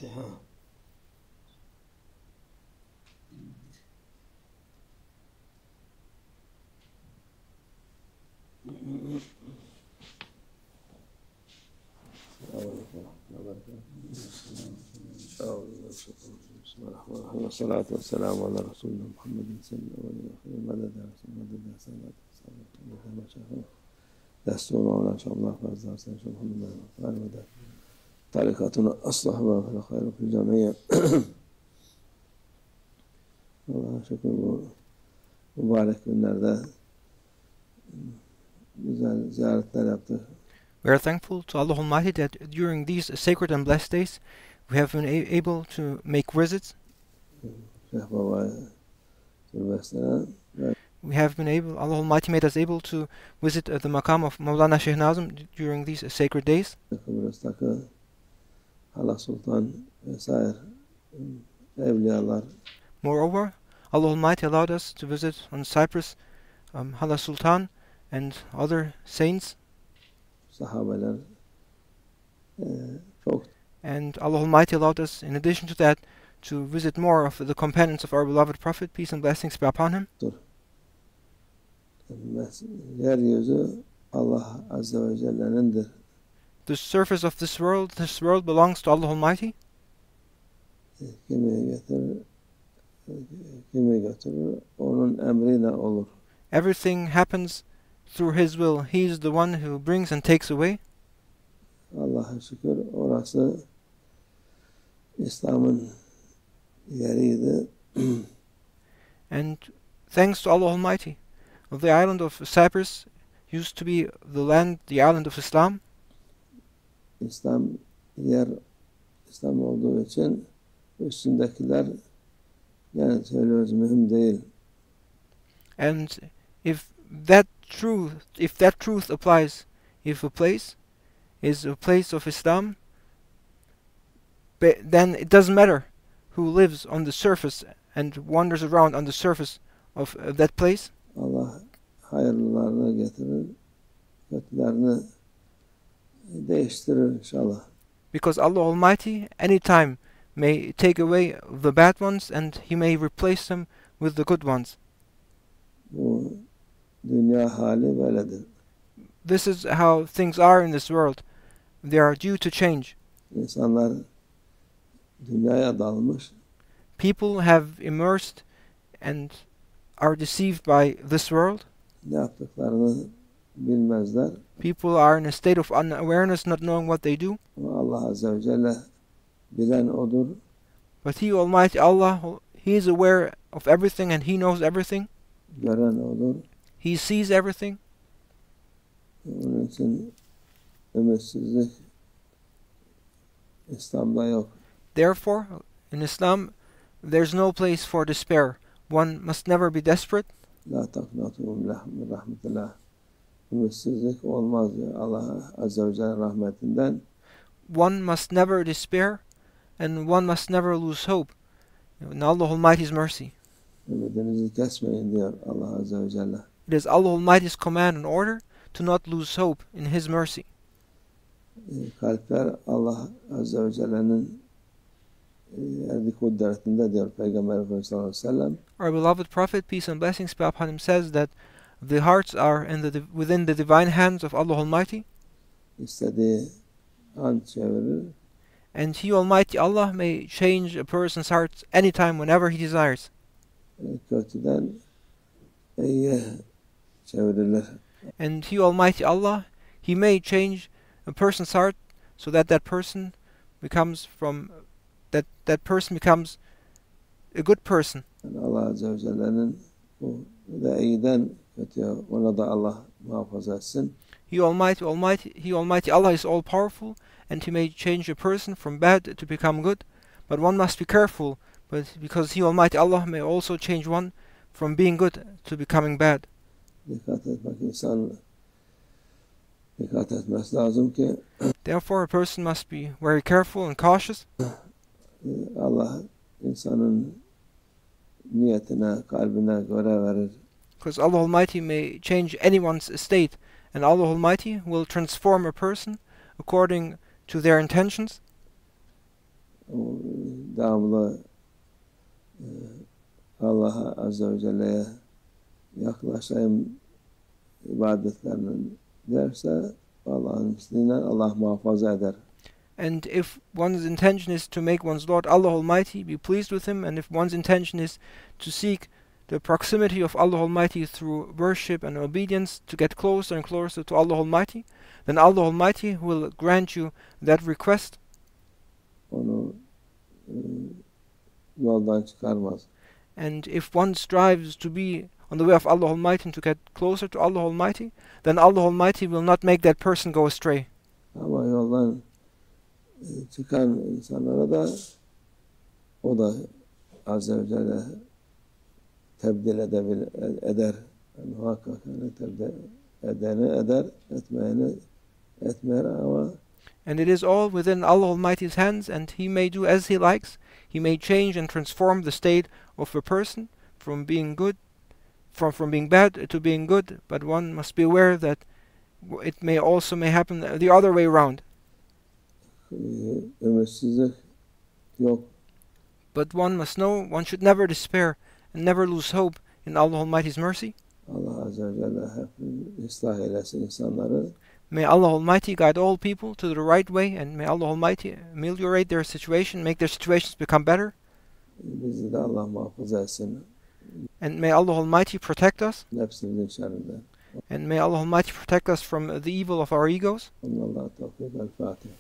الفاتحة. بسم الله الرحمن الرحيم، والصلاة والسلام على رسولنا محمد صلى الله عليه وسلم. مدد صلاة ما شاء دستور مولانا شاء الله فازا سيد محمد قال ودى طريقتنا الصحبة في الخير في الجميع. Allah şükür mübarek günlerde güzel ziyaretler yaptık. We are thankful to Allah Almighty that during these sacred and blessed days we have been able to make visits. Şeyh Baba'ya türbesine ve We have been able, Allah Almighty made us able to visit the maqam of Mawlana Shaykh Nazim during these sacred days. Kıbrıs'taki Hala Sultan vesaire evliyalar, Moreover, Allah Almighty allowed us to visit on Cyprus Hala Sultan and other saints, sahabeler çok and Allah Almighty allowed us, in addition to that, to visit more of the companions of our beloved Prophet, peace and blessings be upon him. yeryüzü Allah Azze ve Celle'nindir. The surface of this world belongs to Allah Almighty. Kimi götürür, onun emriyle olur. Everything happens through His will. He is the one who brings and takes away. Allah'a şükür orası İslam'ın yeriydi. And thanks to Allah Almighty, the island of Cyprus used to be the island of Islam. İslam olduğu için üstündekiler yani söylüyoruz mühim değil. And if that truth applies, if a place is a place of Islam, then it doesn't matter who lives on the surface and wanders around on the surface of that place. Allah hayırlılarını getirir, kötülerini değiştirir inşallah. Because Allah Almighty anytime may take away the bad ones and He may replace them with the good ones. Bu dünya hali böyledir. This is how things are in this world. They are due to change. İnsanlar dünyaya dalmış. People have immersed and are deceived by this world. Ne yaptıklarını bilmezler. People are in a state of unawareness, not knowing what they do. Ama Allah Azze ve Celle bilen odur. But He, Almighty Allah, He is aware of everything and He knows everything. Gören odur. He sees everything. Onun için ümitsizlik İslam'da yok. Therefore, in Islam, there's no place for despair. One must never be desperate. La taknatu min rahmetillah. Ümitsizlik olmaz diyor Allah Azze ve Celle rahmetinden. One must never despair, and one must never lose hope in Allah Almighty's mercy. Ümidinizi kesmeyin diyor Allah Azze ve Celle. It is Allah Almighty's command and order to not lose hope in His mercy. Kalpler Allah Azze ve Celle'nin erdi kudretinde diyor Peygamber Efendimiz sallallahu aleyhi ve sellem. Our beloved Prophet, peace and blessings be upon him, says that the hearts are within the divine hands of Allah Almighty. İstediği an çevirir. And He, Almighty Allah, may change a person's heart anytime, whenever He desires. Kötüden iyiye çevirilir. And He, Almighty Allah, He may change a person's heart so that that person becomes a good person. Yani Allah Azze ve Celle'nin bu da iyiden kötüye ona da Allah muhafaza etsin. He Almighty Allah is all powerful, and He may change a person from bad to become good, but one must be careful, because He, Almighty Allah, may also change one from being good to becoming bad. Dikkat etmesi lazım ki Therefore, a person must be very careful and cautious. Allah insanın niyetine, kalbine göre verir. Because Allah Almighty may change anyone's state, and Allah Almighty will transform a person according to their intentions. o devamlı Allah'a Azze ve Celle'ye yaklaşayım ibadetlerinin derse Allah'ın izniyle Allah muhafaza eder. And if one's intention is to make one's Lord Allah Almighty be pleased with him, and if one's intention is to seek the proximity of Allah Almighty through worship and obedience, to get closer and closer to Allah Almighty, then Allah Almighty will grant you that request. Onu yoldan çıkarmaz. And if one strives to be on the way of Allah Almighty and to get closer to Allah Almighty, then Allah Almighty will not make that person go astray. Ama yoldan çıkan insanlara da o da Azze ve Celle tebdil eder. Yani muhakkak yani tebdil edeni eder, etmeyeni etmeyer ama And it is all within Allah Almighty's hands, and He may do as He likes. He may change and transform the state of a person from being good, from being bad to being good, but one must be aware that it may happen the other way around. Ümitsizlik yok. But one must know one should never despair and never lose hope in Allah Almighty's mercy. Allah Azze ve Celle hep ıslah eylesin insanları. May Allah Almighty guide all people to the right way, and may Allah Almighty ameliorate their situation, make their situations become better. Bizi de Allah muhafaza etsin. And may Allah Almighty protect us. Nefsimizin şerrinden. And may Allah Almighty protect us from the evil of our egos. Allah tevfik el-Fatiha.